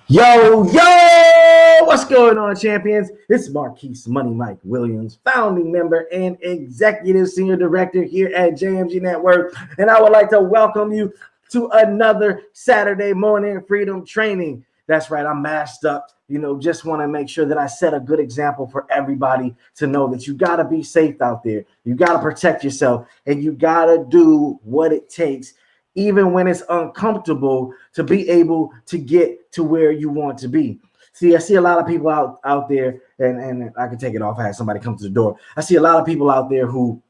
Yo, yo, what's going on, champions? It's Marquise Money Mike Williams, founding member and executive senior director here at JMG Network. And I would like to welcome you to another Saturday morning freedom training. That's right, I'm masked up. Just want to make sure that I set a good example for everybody to know that you got to be safe out there. You got to protect yourself, and you got to do what it takes, even when it's uncomfortable, to be able to get to where you want to be. See, I see a lot of people out there, and I can take it off. I had somebody come to the door. I see a lot of people out there who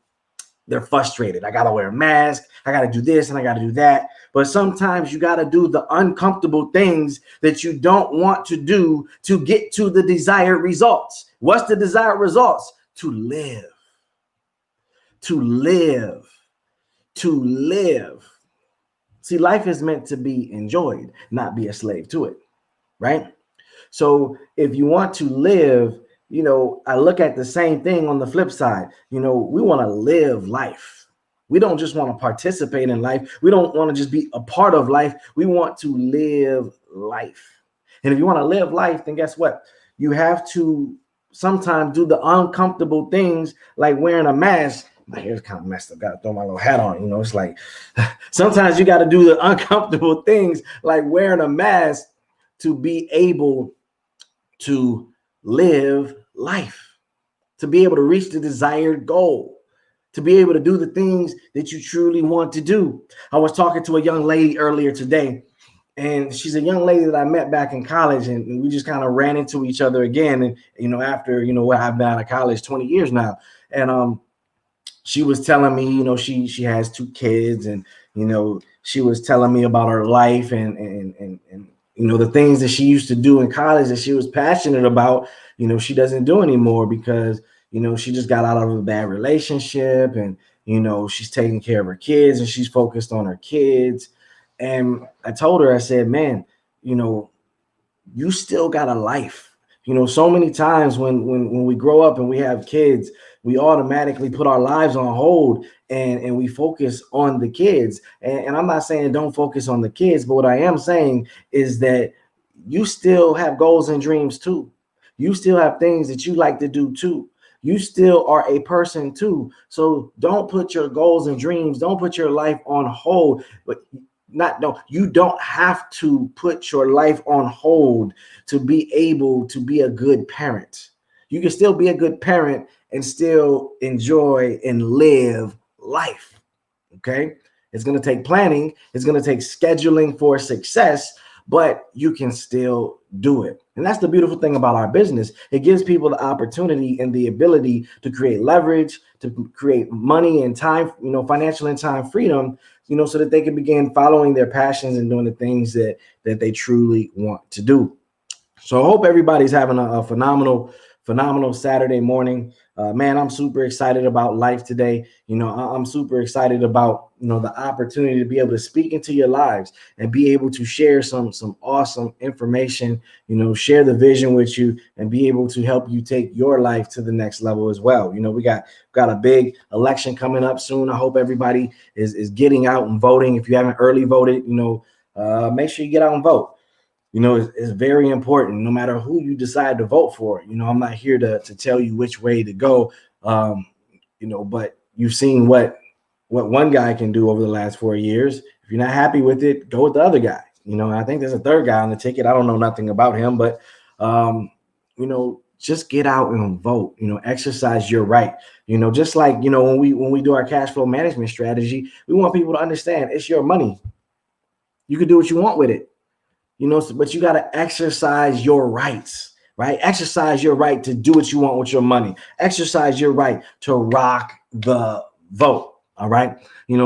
they're frustrated. I got to wear a mask. I got to do this and I got to do that. But sometimes you got to do the uncomfortable things that you don't want to do to get to the desired results. What's the desired results? To live. To live. To live. See, life is meant to be enjoyed, not be a slave to it, right? So if you want to live, I look at the same thing on the flip side. We want to live life. We don't just want to participate in life. We don't want to just be a part of life. We want to live life. And if you want to live life, then guess what? You have to sometimes do the uncomfortable things like wearing a mask. My hair's kind of messed up. Got to throw my little hat on. It's like sometimes you got to do the uncomfortable things like wearing a mask to be able to live life, to be able to reach the desired goal, to be able to do the things that you truly want to do. I was talking to a young lady earlier today, and she's a young lady that I met back in college, and we just kind of ran into each other again. And, after, I've been out of college 20 years now. And, she was telling me, she has 2 kids, and, she was telling me about her life and the things that she used to do in college that she was passionate about, she doesn't do anymore because, she just got out of a bad relationship, and, she's taking care of her kids and she's focused on her kids. And I told her, I said, man, you still got a life. So many times when we grow up and we have kids, we automatically put our lives on hold and we focus on the kids. And I'm not saying don't focus on the kids, but what I am saying is that you still have goals and dreams too. You still have things that you like to do too. You still are a person too. So don't put your goals and dreams, don't put your life on hold. But you don't have to put your life on hold to be able to be a good parent. You can still be a good parent and still enjoy and live life. Okay. It's going to take planning. It's going to take scheduling for success, but you can still do it. And that's the beautiful thing about our business. It gives people the opportunity and the ability to create leverage, to create money and time, financial and time freedom, so that they can begin following their passions and doing the things that they truly want to do. So I hope everybody's having a phenomenal Saturday morning. Man, I'm super excited about life today. I'm super excited about, the opportunity to be able to speak into your lives and be able to share some awesome information, share the vision with you and be able to help you take your life to the next level as well. We got a big election coming up soon. I hope everybody is getting out and voting. If you haven't early voted, make sure you get out and vote. It's very important no matter who you decide to vote for. I'm not here to tell you which way to go, but you've seen what one guy can do over the last 4 years. If you're not happy with it, go with the other guy. I think there's a third guy on the ticket. I don't know nothing about him, but, just get out and vote, exercise your right, just like, when we do our cash flow management strategy, we want people to understand it's your money. You can do what you want with it. But you got to exercise your rights, right? Exercise your right to do what you want with your money. Exercise your right to rock the vote. All right.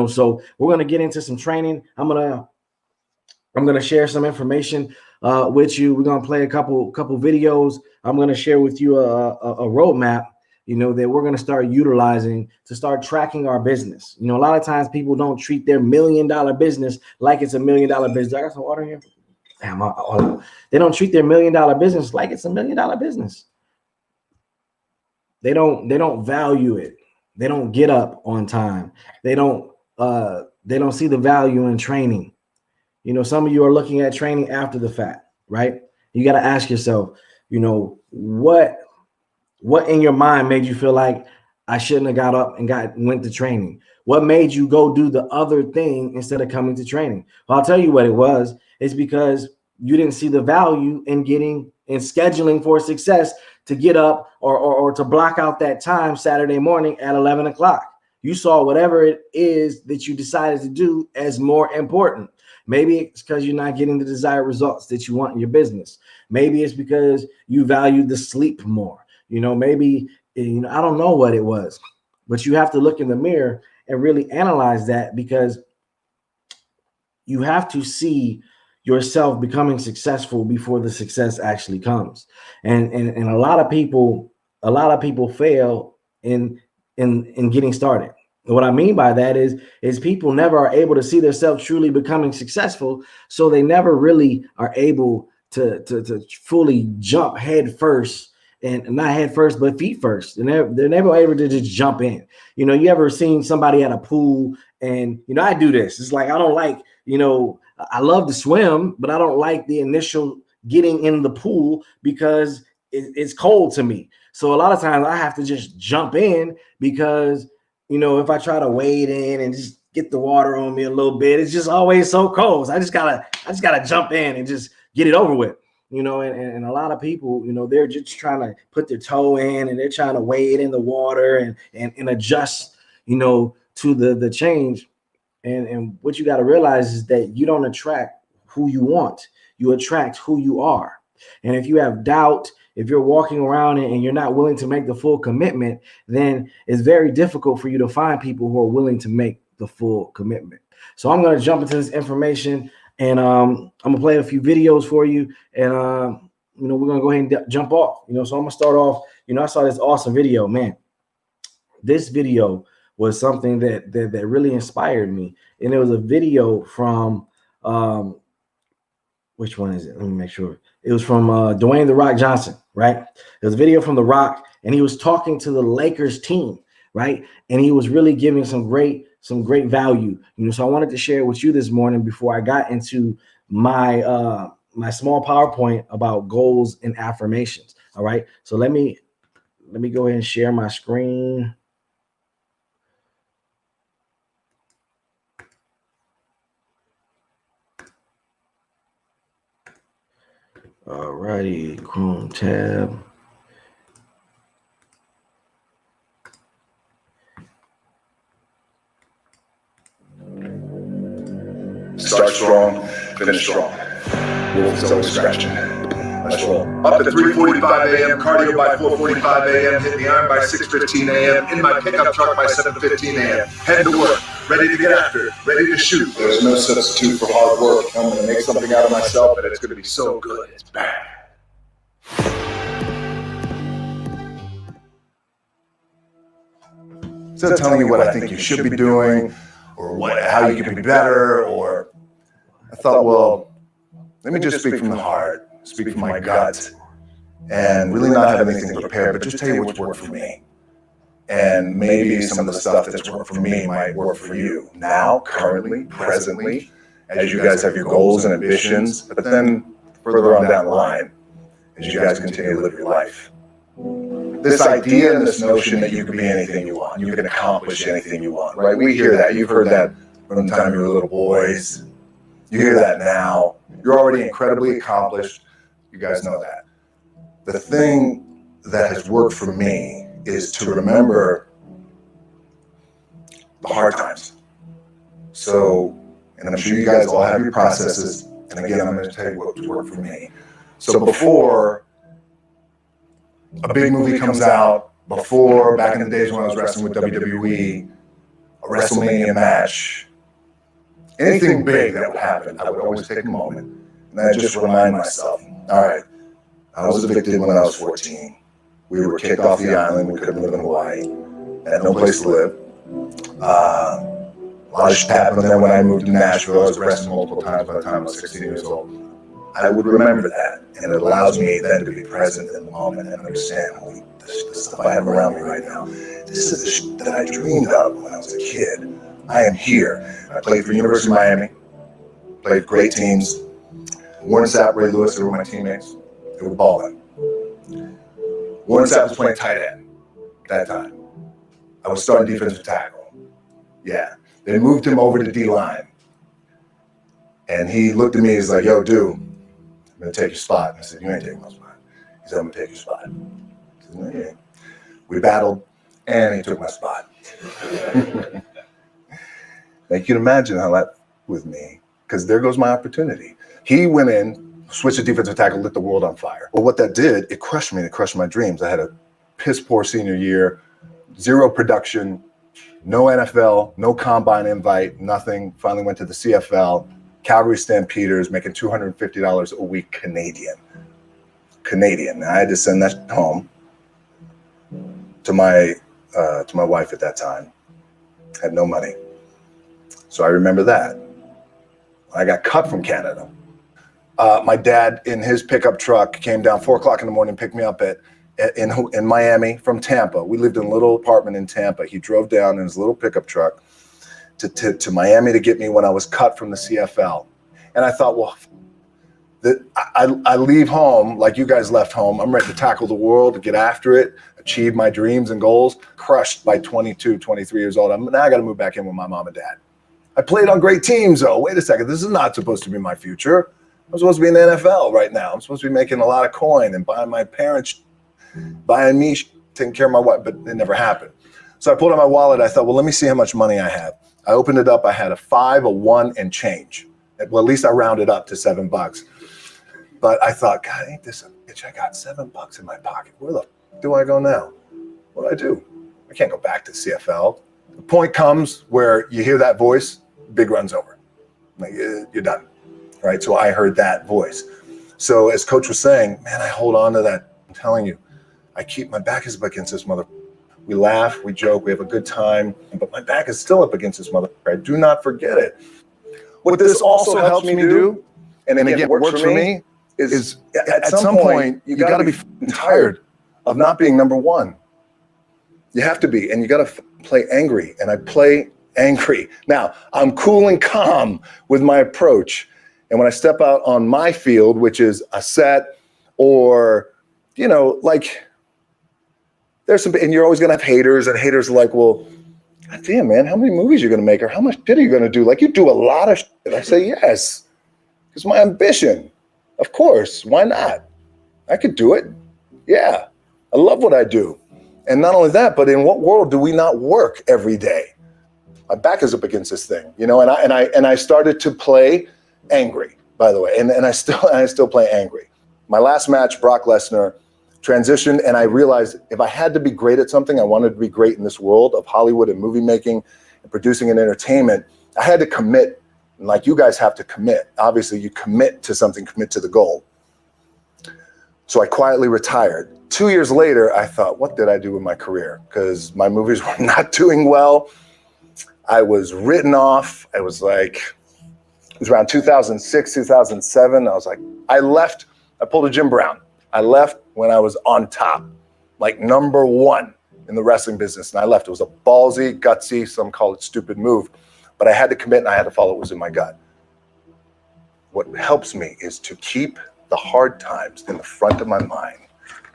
So we're going to get into some training. I'm going to share some information with you. We're going to play a couple videos. I'm going to share with you a roadmap, that we're going to start utilizing to start tracking our business. A lot of times people don't treat their $1 million business like it's a $1 million business. I got some water here. They don't treat their $1 million business like it's a $1 million business. They don't value it. They don't get up on time. They don't see the value in training. Some of you are looking at training after the fact, right? You got to ask yourself, what in your mind made you feel like I shouldn't have got up and went to training? What made you go do the other thing instead of coming to training? Well, I'll tell you what it was. It's because you didn't see the value in scheduling for success to get up or to block out that time Saturday morning at 11 o'clock. You saw whatever it is that you decided to do as more important. Maybe it's because you're not getting the desired results that you want in your business. Maybe it's because you value the sleep more. Maybe, I don't know what it was, but you have to look in the mirror and really analyze that, because you have to see yourself becoming successful before the success actually comes. And a lot of people fail in getting started. What I mean by that is people never are able to see themselves truly becoming successful. So they never really are able to fully jump head first, and not head first, but feet first. And they're never able to just jump in. You ever seen somebody at a pool and, I do this. It's like, I don't like, I love to swim, but I don't like the initial getting in the pool because it's cold to me. So a lot of times I have to just jump in because, if I try to wade in and just get the water on me a little bit, it's just always so cold. So I just gotta jump in and just get it over with. And a lot of people, they're just trying to put their toe in and they're trying to wade in the water and adjust, to the change. And what you got to realize is that you don't attract who you want. You attract who you are. And if you have doubt, if you're walking around and you're not willing to make the full commitment, then it's very difficult for you to find people who are willing to make the full commitment. So I'm going to jump into this information, and I'm going to play a few videos for you. And, we're going to go ahead and jump off. So I'm going to start off. I saw this awesome video, man. This video was something that really inspired me. And it was a video from, which one is it? Let me make sure. It was from Dwayne "The Rock" Johnson, right? It was a video from The Rock, and he was talking to the Lakers team, right? And he was really giving some great value. So I wanted to share with you this morning before I got into my my small PowerPoint about goals and affirmations. All right. So let me go ahead and share my screen. All righty, Chrome tab. finish strong. Wolf is always scratching. Let's roll. Up at 3:45 a.m., cardio by 4:45 a.m., hitting the iron by 6:15 a.m., in my pickup truck by 7:15 a.m., heading to work, ready to get after it, ready to shoot. There's no substitute for hard work. I'm going to make something out of myself, and it's going to be so good, it's bad. Instead of telling you what I think you should be doing, or how you can be better, or I thought, well, let me just speak from the heart, speak from my gut, and really not have anything prepared, but just tell you what's worked for me. And maybe some of the stuff that's worked for me might work for you now, currently, presently, as you guys have your goals and ambitions, but then further on down the line, as you guys continue to live your life. This idea and this notion that you can be anything you want, you can accomplish anything you want, right? We hear that. You've heard that from the time you were little boys. You hear that now. You're already incredibly accomplished. You guys know that. The thing that has worked for me is to remember the hard times. So, and I'm sure you guys all have your processes. And again, I'm going to tell you what's worked for me. So before a big movie comes out, before, back in the days when I was wrestling with WWE, a WrestleMania match, anything big that would happen, I would always take a moment and I just remind myself, all right, I was evicted when I was 14. We were kicked off the island. We couldn't live in Hawaii. Had no place to live. A lot of shit happened. And then when I moved to Nashville, I was arrested multiple times by the time I was 16 years old. I would remember that, and it allows me then to be present in the moment and understand, the stuff I have around me right now. This is the shit that I dreamed of when I was a kid. I am here. I played for University of Miami, played great teams. Warren Sapp, Ray Lewis, they were my teammates. They were balling. Warren Sapp was playing tight end at that time. I was starting defensive tackle. Yeah. They moved him over to D-line. And he looked at me, he's like, yo, dude, I'm going to take your spot. And I said, you ain't taking my spot. He said, I'm going to take your spot. I said, no, you ain't. We battled, and he took my spot. Now, you can imagine how that with me, because there goes my opportunity. He went in, switched to defensive tackle, lit the world on fire. Well, what that did, it crushed me. It crushed my dreams. I had a piss-poor senior year, zero production, no NFL, no combine invite, nothing. Finally went to the CFL. Calgary Stampeders, making $250 a week Canadian. Now, I had to send that home to my wife at that time. Had no money. So I remember that. I got cut from Canada. My dad, in his pickup truck, came down 4 o'clock in the morning, picked me up in Miami from Tampa. We lived in a little apartment in Tampa. He drove down in his little pickup truck to Miami to get me when I was cut from the CFL. And I thought, well, I leave home like you guys left home. I'm ready to tackle the world, to get after it, achieve my dreams and goals. Crushed by 22, 23 years old. Now I got to move back in with my mom and dad. I played on great teams, though. Wait a second. This is not supposed to be my future. I'm supposed to be in the NFL right now. I'm supposed to be making a lot of coin and buying my parents, buying me, taking care of my wife, but it never happened. So I pulled out my wallet. I thought, well, let me see how much money I have. I opened it up. I had a 5, a 1, and change. Well, at least I rounded up to $7. But I thought, God, ain't this a bitch? I got $7 in my pocket. Where the f do I go now? What do I do? I can't go back to CFL. The point comes where you hear that voice, big run's over. Like, you're done, right? So I heard that voice. So as Coach was saying, man, I hold on to that. I'm telling you, I keep my back is up against this mother. We laugh, we joke, we have a good time, but my back is still up against this mother. I do not forget it. What this also helps me do, and again, works for me, is at some point, you got to be tired of not being number one. You have to be, and you got to play angry, and I play angry. Now, I'm cool and calm with my approach, and when I step out on my field, which is a set or, like, there's some, and you're always going to have haters, and haters are like, well, God damn, man, how many movies are you going to make, or how much shit are you going to do? Like, you do a lot of shit. I say, yes, it's my ambition. Of course, why not? I could do it. Yeah, I love what I do. And not only that, but in what world do we not work every day? My back is up against this thing, and I started to play angry, by the way, and I still play angry. My last match, Brock Lesnar, transitioned, and I realized if I had to be great at something, I wanted to be great in this world of Hollywood and movie making and producing and entertainment. I had to commit, like you guys have to commit. Obviously, you commit to something, commit to the goal. So I quietly retired. 2 years later, I thought, what did I do with my career? Because my movies were not doing well. I was written off. It was around 2006, 2007. I was like, I left. I pulled a Jim Brown. I left when I was on top, like number one in the wrestling business. And I left. It was a ballsy, gutsy, some call it stupid move, but I had to commit and I had to follow what was in my gut. What helps me is to keep the hard times in the front of my mind,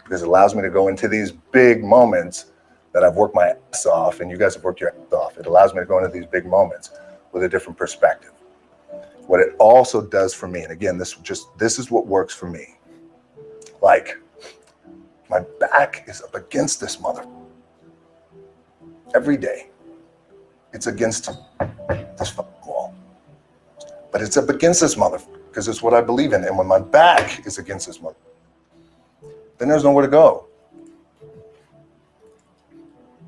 because it allows me to go into these big moments that I've worked my ass off and you guys have worked your ass off. It allows me to go into these big moments with a different perspective. What it also does for me, and again, this is what works for me. Like, my back is up against this mother. Every day, it's against this fucking wall. But it's up against this mother because it's what I believe in. And when my back is against this mother, then there's nowhere to go.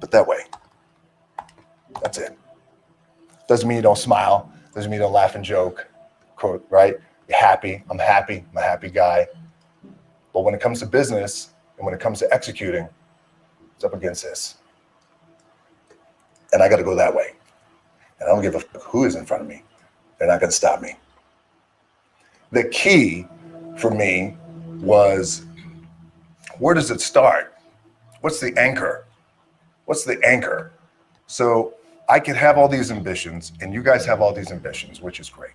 But that way, that's it. Doesn't mean you don't smile. Doesn't mean you don't laugh and joke. Quote, right? You're happy. I'm happy. I'm a happy guy. But when it comes to business and when it comes to executing, it's up against this. And I got to go that way. And I don't give a fuck who is in front of me. They're not going to stop me. The key for me was, where does it start? What's the anchor? What's the anchor? So I could have all these ambitions and you guys have all these ambitions, which is great.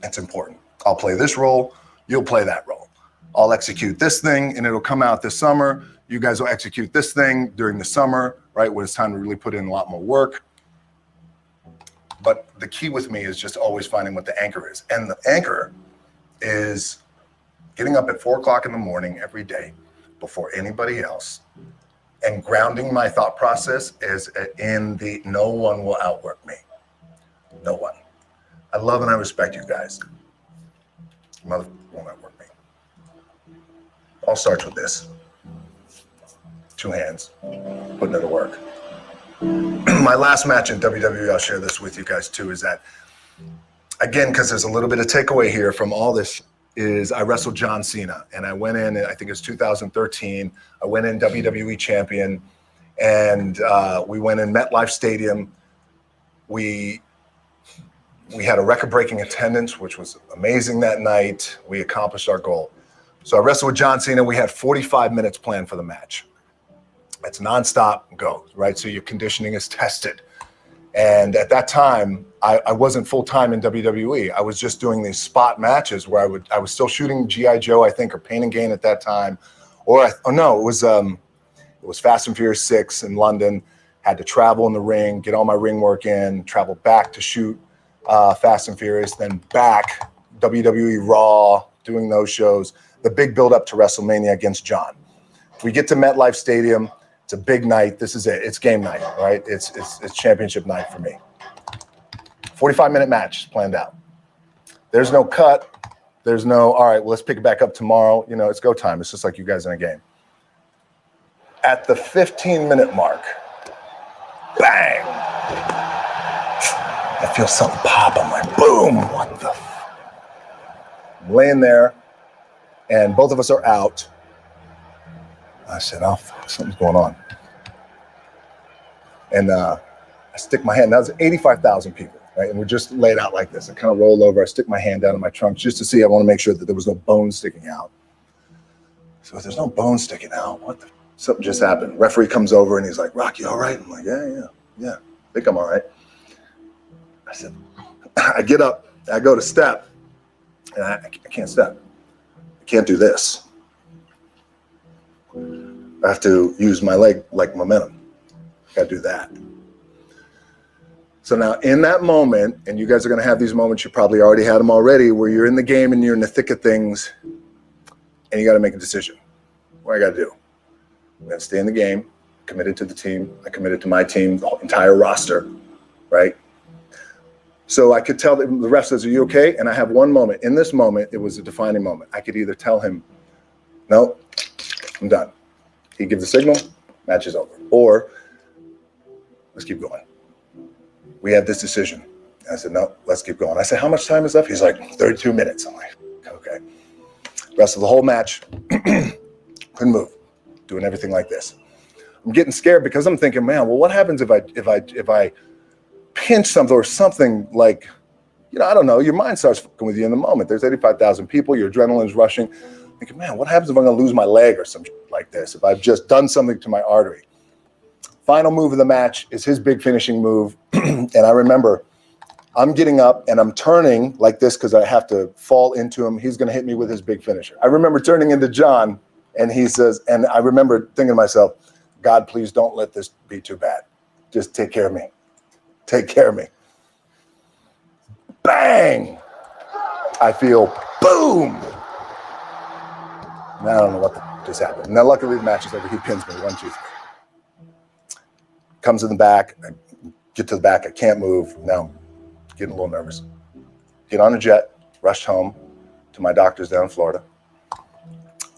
It's important. I'll play this role. You'll play that role. I'll execute this thing and it'll come out this summer. You guys will execute this thing during the summer, right? When it's time to really put in a lot more work. But the key with me is just always finding what the anchor is. And the anchor is getting up at 4 o'clock in the morning every day before anybody else and grounding my thought process is in the no one will outwork me. No one. I love and I respect you guys. Motherfucker won't outwork me. All starts with this. 2 hands, putting it to work. My last match in WWE, I'll share this with you guys too, is that, again, because there's a little bit of takeaway here from all this, is I wrestled John Cena. And I went in, I think it was 2013, I went in WWE champion, and we went in MetLife Stadium. We had a record-breaking attendance, which was amazing that night. We accomplished our goal. So I wrestled with John Cena. We had 45 minutes planned for the match. It's nonstop go, right? So your conditioning is tested. And at that time, I wasn't full-time in WWE. I was just doing these spot matches where I was still shooting G.I. Joe, I think, or Pain and Gain at that time. It was Fast and Furious 6 in London. Had to travel in the ring, get all my ring work in, travel back to shoot Fast and Furious, then back, WWE Raw, doing those shows. The big build-up to WrestleMania against John. We get to MetLife Stadium. It's a big night. This is it. It's game night, right? It's championship night for me. 45-minute match planned out. There's no cut. There's no, all right, well, let's pick it back up tomorrow. You know, it's go time. It's just like you guys in a game. At the 15-minute mark, bang! I feel something pop. I'm like, boom, what the I'm laying there, and both of us are out. I said, oh, something's going on. And I stick my hand, that was 85,000 people, right? And we're just laid out like this. I kind of roll over, I stick my hand down in my trunk just to see, I want to make sure that there was no bone sticking out. So if there's no bone sticking out, what the, something just happened. Referee comes over and he's like, Rock, you all right? I'm like, yeah, I think I'm all right. I said, I get up, I go to step, and I can't step. I can't do this. I have to use my leg like momentum. I gotta do that. So now in that moment, and you guys are gonna have these moments, you probably already had them already, where you're in the game and you're in the thick of things, and you gotta make a decision. What I gotta do? I'm gonna stay in the game, committed to the team, I committed to my team, the entire roster, right? So I could tell the ref says, "Are you okay?" And I have one moment. In this moment, it was a defining moment. I could either tell him, "No, I'm done." He gives a signal, match is over. Or, "Let's keep going. We have this decision." And I said, "No, let's keep going." I said, "How much time is left?" He's like, 32 minutes. I'm like, okay. Rest of the whole match, couldn't move, doing everything like this. I'm getting scared because I'm thinking, man, well, what happens if I pinch something or something, like, I don't know, your mind starts fucking with you in the moment. There's 85,000 people, your adrenaline's rushing. Thinking, man, what happens if I'm gonna lose my leg or some shit like this, if I've just done something to my artery? Final move of the match is his big finishing move. And I remember I'm getting up and I'm turning like this because I have to fall into him. He's gonna hit me with his big finisher. I remember turning into John, and he says, and I remember thinking to myself, God, please don't let this be too bad. Just take care of me. Take care of me. Bang! I feel boom! Now I don't know what just happened. Now luckily the match is over. He pins me, 1, 2, 3. Comes in the back. I get to the back. I can't move. Now I'm getting a little nervous. Get on a jet, rushed home to my doctor's down in Florida,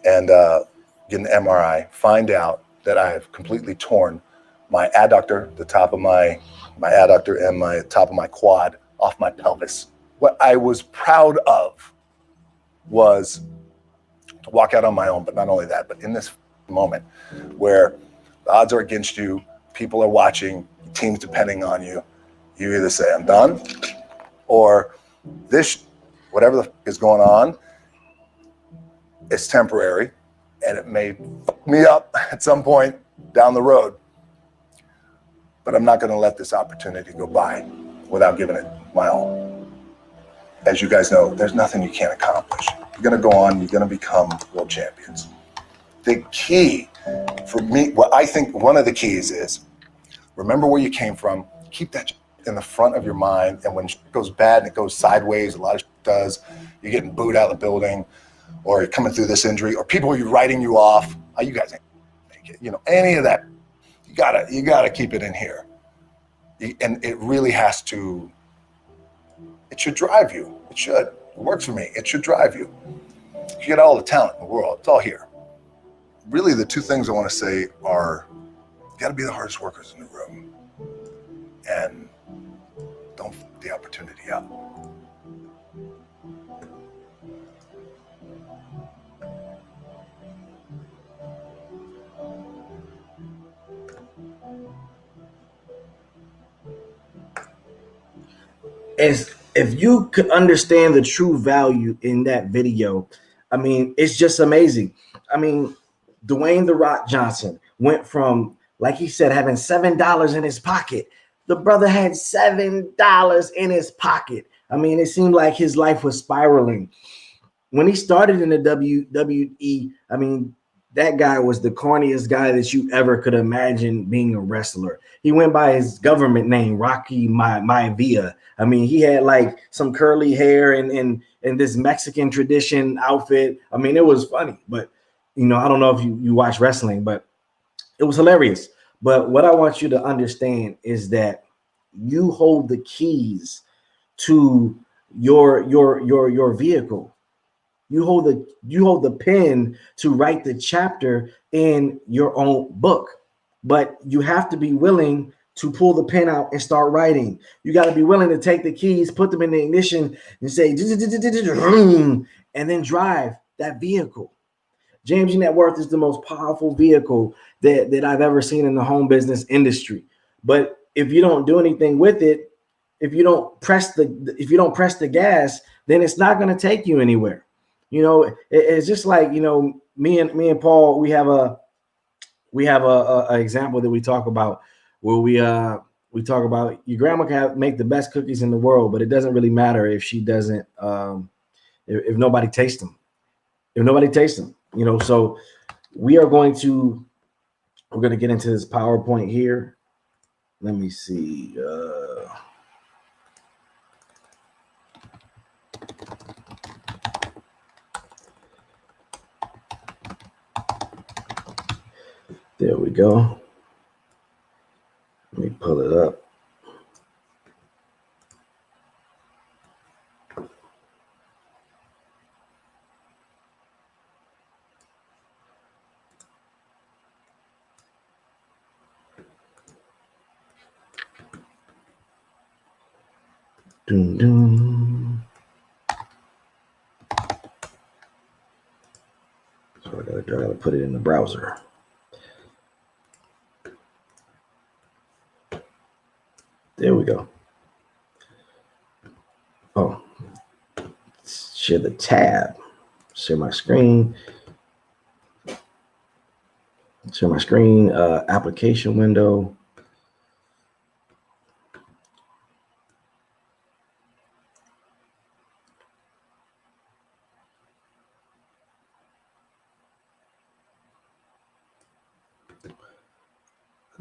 and get an MRI. Find out that I have completely torn my adductor, the top of my adductor and my top of my quad off my pelvis. What I was proud of was to walk out on my own, but not only that, but in this moment where the odds are against you, people are watching, teams depending on you, you either say, I'm done, or this, whatever the is going on, it's temporary, and it may fuck me up at some point down the road, but I'm not going to let this opportunity go by without giving it my all. As you guys know, there's nothing you can't accomplish. You're going to go on, you're going to become world champions. The key for me, what I think one of the keys is, remember where you came from, keep that in the front of your mind, and when it goes bad and it goes sideways, a lot of shit does, you're getting booed out of the building, or you're coming through this injury, or people are writing you off, oh, you guys ain't make it, any of that, you gotta keep it in here. And it really has to, it should drive you. It should. It works for me. It should drive you. You get all the talent in the world. It's all here. Really, the two things I want to say are, you got to be the hardest workers in the room, and don't f the opportunity up. As if you could understand the true value in that video, I mean, it's just amazing. I mean, Dwayne "The Rock" Johnson went from, like he said, having $7 in his pocket. The brother had $7 in his pocket. I mean, it seemed like his life was spiraling. When he started in the WWE, I mean, that guy was the corniest guy that you ever could imagine being a wrestler. He went by his government name, Rocky Maivia. I mean, he had like some curly hair and this Mexican tradition outfit. I mean, it was funny, but I don't know if you watch wrestling, but it was hilarious. But what I want you to understand is that you hold the keys to your vehicle. You hold the pen to write the chapter in your own book, but you have to be willing to pull the pen out and start writing. You got to be willing to take the keys, put them in the ignition, and say, and then drive that vehicle. JMG Net Worth is the most powerful vehicle that I've ever seen in the home business industry. But if you don't do anything with it, if you don't press the gas, then it's not going to take you anywhere. It's just like, me and Paul, we have a example that we talk about where we talk about your grandma can make the best cookies in the world, but it doesn't really matter if she doesn't, if nobody tastes them. If nobody tastes them, so we're going to get into this PowerPoint here. Let me see. There we go. Let me pull it up. Dun, dun. So I gotta put it in the browser. There we go. Oh, share the tab. Share my screen. Share my screen. Application window.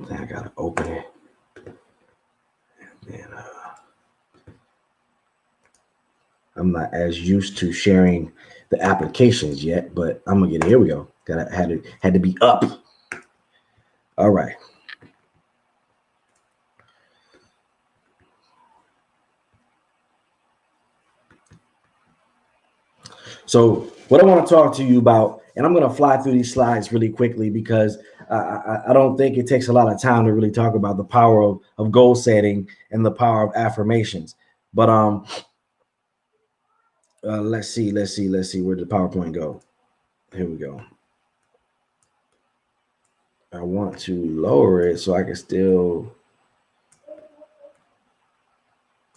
Then I gotta open it. And I'm not as used to sharing the applications yet, but I'm gonna get it. Here we go. Had to be up. All right. So what I want to talk to you about, and I'm going to fly through these slides really quickly because I don't think it takes a lot of time to really talk about the power of goal setting and the power of affirmations. But let's see where did the PowerPoint go. Here we go. I want to lower it so I can still.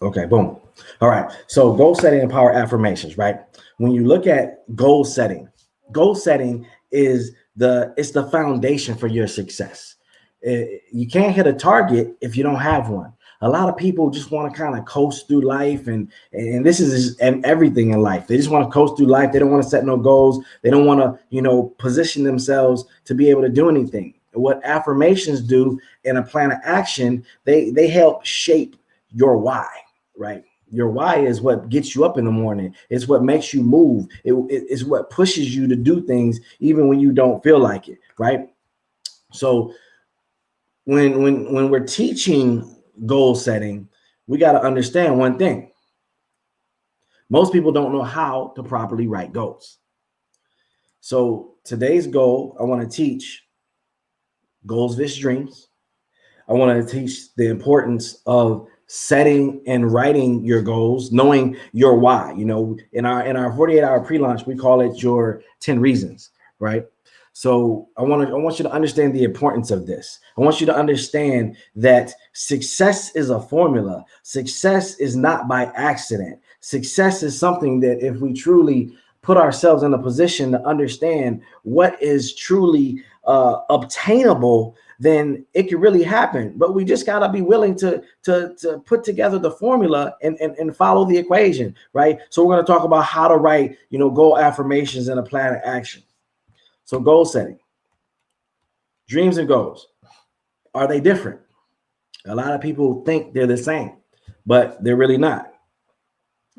Okay, boom. All right. So goal setting and power affirmations, right? When you look at goal setting is the foundation for your success. You can't hit a target if you don't have one. A lot of people just want to kind of coast through life, and this is everything in life. They just want to coast through life. They don't want to set no goals. They don't want to, position themselves to be able to do anything. What affirmations do in a plan of action, they help shape your why, right? Your why is what gets you up in the morning. It's what makes you move. It's what pushes you to do things even when you don't feel like it, right? So when we're teaching goal setting, we got to understand one thing. Most people don't know how to properly write goals. So today's goal, I want to teach goals vs. dreams. I want to teach the importance of setting and writing your goals, knowing your why. In our 48-hour pre-launch, we call it your 10 reasons, right? So I want you to understand the importance of this. I want you to understand that success is a formula. Success is not by accident. Success is something that if we truly put ourselves in a position to understand what is truly obtainable, then it can really happen. But we just got to be willing to put together the formula and follow the equation, right? So we're going to talk about how to write, goal affirmations and a plan of action. So goal setting, dreams and goals, are they different? A lot of people think they're the same, but they're really not.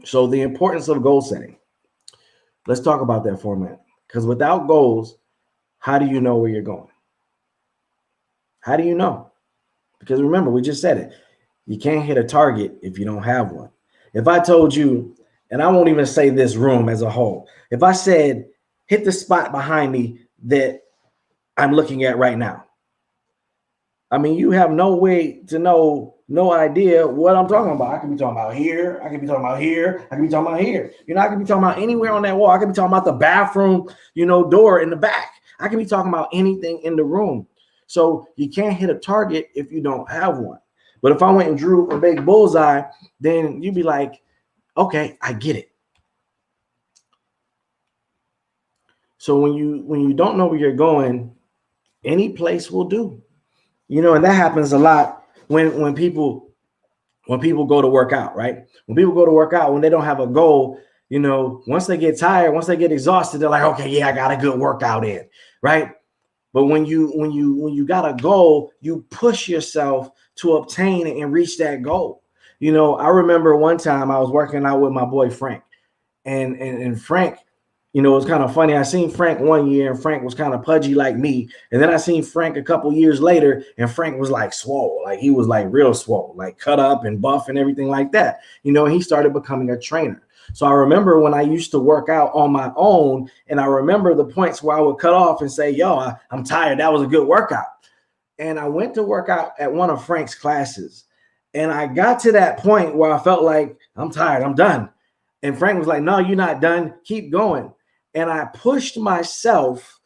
So the importance of goal setting. Let's talk about that for a minute, because without goals, how do you know where you're going? How do you know? Because remember, we just said it. You can't hit a target if you don't have one. If I told you, and I won't even say this room as a whole, if I said, hit the spot behind me that I'm looking at right now, I mean, you have no way to know, no idea what I'm talking about. I could be talking about here. I could be talking about here. I could be talking about here. I could be talking about anywhere on that wall. I could be talking about the bathroom, door in the back. I could be talking about anything in the room. So you can't hit a target if you don't have one. But if I went and drew a big bullseye, then you'd be like, okay, I get it. So when you don't know where you're going, any place will do. And that happens a lot when people go to work out, right? When people go to work out, when they don't have a goal, once they get tired, once they get exhausted, they're like, okay, yeah, I got a good workout in, right? But when you got a goal, you push yourself to obtain and reach that goal. I remember one time I was working out with my boy Frank, and Frank, it was kind of funny. I seen Frank one year, and Frank was kind of pudgy like me. And then I seen Frank a couple years later, and Frank was like swole, like he was like real swole, like cut up and buff and everything like that. He started becoming a trainer. So I remember when I used to work out on my own, and I remember the points where I would cut off and say, yo, I'm tired. That was a good workout. And I went to work out at one of Frank's classes, And I got to that point where I felt like I'm tired, I'm done. And Frank was like, no, you're not done. Keep going. And I pushed myself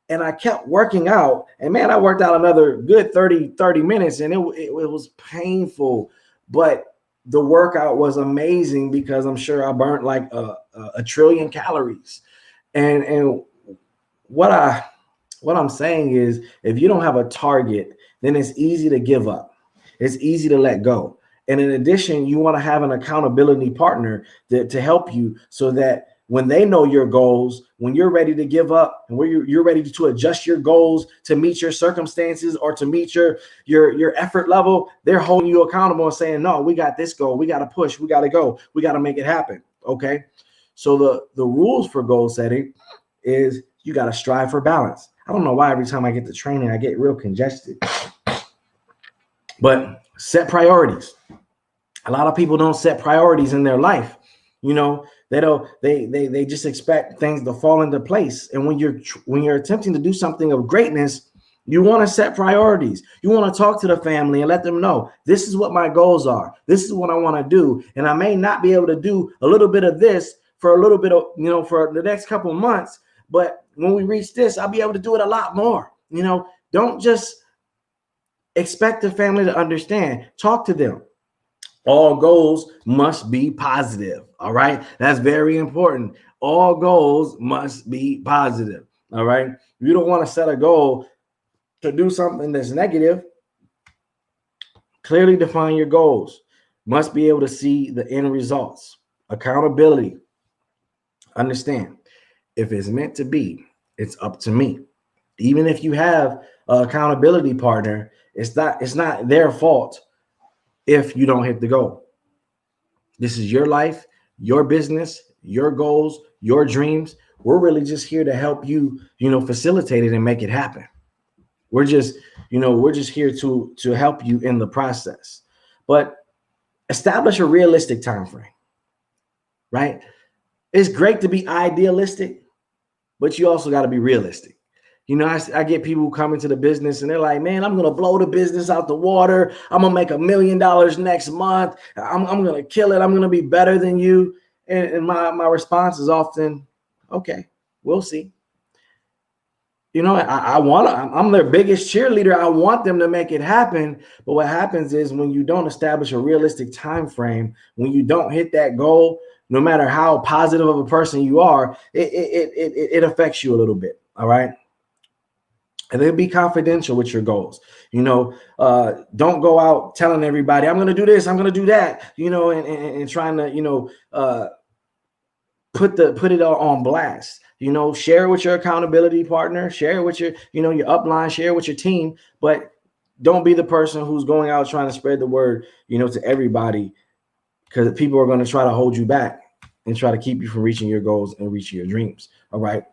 and I kept working out. And man, I worked out another good 30 minutes and it was painful. But the workout was amazing because I'm sure I burnt like a trillion calories. And what I'm saying is, if you don't have a target, then it's easy to give up. It's easy to let go. And in addition, you want to have an accountability partner to help you so that when they know your goals, when you're ready to give up and when you're ready to adjust your goals to meet your circumstances or to meet your effort level, they're holding you accountable and saying, no, we got this goal. We got to push. We got to go. We got to make it happen. Okay. So the rules for goal setting is you got to strive for balance. I don't know why every time I get to training, I get real congested. But set priorities. A lot of people don't set priorities in their life. You know, they just expect things to fall into place. And when you're attempting to do something of greatness, you want to set priorities. You want to talk to the family and let them know, this is what my goals are. This is what I want to do. And I may not be able to do a little bit of this for a little bit of, for the next couple of months. But when we reach this, I'll be able to do it a lot more. Don't just expect the family to understand. Talk to them. All goals must be positive. All right. That's very important. All goals must be positive. All right. You don't want to set a goal to do something that's negative. Clearly define your goals. Must be able to see the end results. Accountability. Understand, if it's meant to be, it's up to me. Even if you have an accountability partner, it's not their fault if you don't hit the goal. This is your life, your business, your goals, your dreams. We're really just here to help you, facilitate it and make it happen. We're just here to help you in the process. But establish a realistic time frame, right? It's great to be idealistic, but you also got to be realistic. I get people who come into the business and they're like, man, I'm going to blow the business out the water. I'm going to make $1 million next month. I'm going to kill it. I'm going to be better than you. And my response is often, okay, we'll see. I'm their biggest cheerleader. I want them to make it happen. But what happens is when you don't establish a realistic time frame, when you don't hit that goal, no matter how positive of a person you are, it affects you a little bit. All right. And then be confidential with your goals. Don't go out telling everybody, I'm going to do this, I'm going to do that, and trying to, put it on blast. Share with your accountability partner, share with your upline, share with your team, but don't be the person who's going out trying to spread the word, to everybody, because people are going to try to hold you back and try to keep you from reaching your goals and reaching your dreams. All right.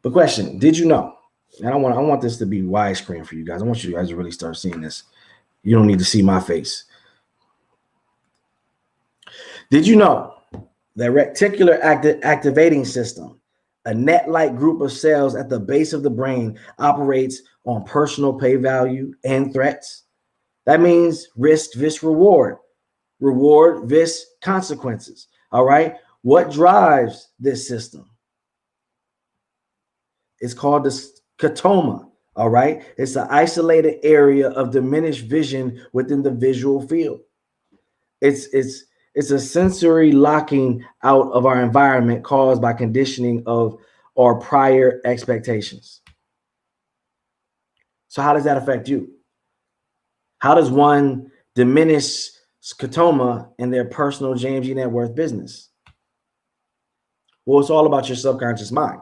But question, did you know? And I want this to be widescreen for you guys. I want you guys to really start seeing this. You don't need to see my face. Did you know that reticular activating system, a net-like group of cells at the base of the brain, operates on personal pay value and threats? That means risk vis reward, reward vis consequences. All right. What drives this system? It's called the scotoma. All right. It's an isolated area of diminished vision within the visual field. It's a sensory locking out of our environment caused by conditioning of our prior expectations. So how does that affect you? How does one diminish scotoma in their personal James G. Net Worth business? Well, it's all about your subconscious mind.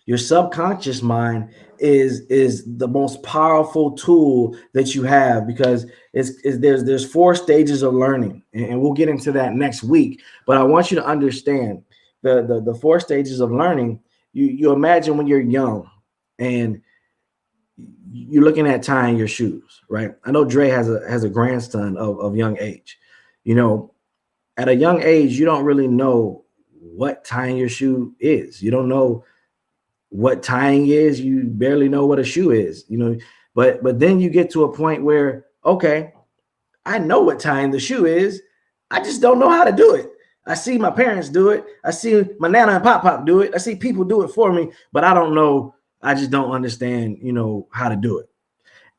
Your subconscious mind is the most powerful tool that you have, because there's 4 stages of learning, and we'll get into that next week. But I want you to understand the 4 stages of learning. You imagine when you're young and you're looking at tying your shoes, right? I know Dre has a grandson of young age. At a young age, you don't really know what tying your shoe is. You don't know what tying is. You barely know what a shoe is, but then you get to a point where, okay, I know what tying the shoe is. I just don't know how to do it. I see my parents do it. I see my nana and pop do it. I see people do it for me, but I don't know. I just don't understand, how to do it.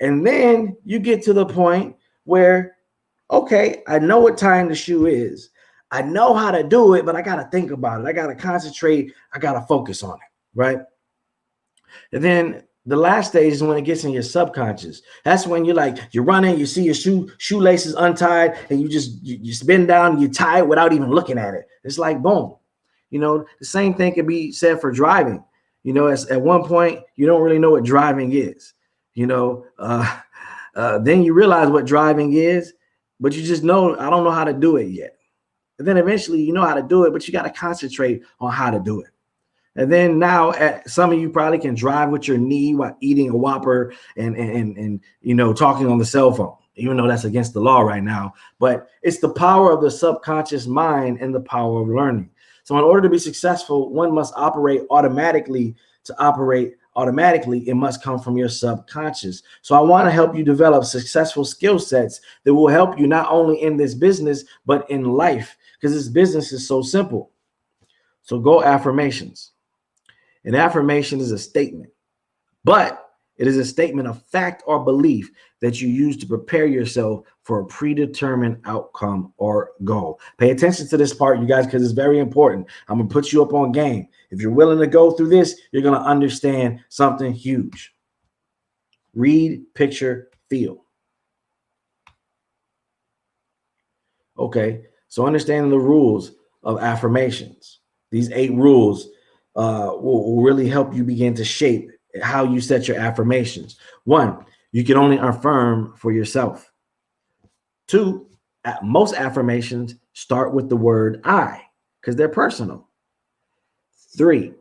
And then you get to the point where, okay, I know what tying the shoe is. I know how to do it, but I got to think about it. I got to concentrate. I got to focus on it, right? And then the last stage is when it gets in your subconscious. That's when you're running, you see your shoelaces untied, and you bend down, and you tie it without even looking at it. It's like boom. The same thing can be said for driving. At one point you don't really know what driving is. Then you realize what driving is, but you just know I don't know how to do it yet. And then eventually you know how to do it, but you got to concentrate on how to do it. And then now, some of you probably can drive with your knee while eating a Whopper and talking on the cell phone, even though that's against the law right now. But it's the power of the subconscious mind and the power of learning. So in order to be successful, one must operate automatically. To operate automatically, it must come from your subconscious. So I want to help you develop successful skill sets that will help you not only in this business, but in life, because this business is so simple. So go affirmations. An affirmation is a statement, but it is a statement of fact or belief that you use to prepare yourself for a predetermined outcome or goal. Pay attention to this part, you guys, because it's very important. I'm going to put you up on game. If you're willing to go through this, you're going to understand something huge. Read, picture, feel. Okay, so understanding the rules of affirmations. These 8 rules will really help you begin to shape how you set your affirmations. 1, you can only affirm for yourself. 2, most affirmations start with the word I because they're personal. 3,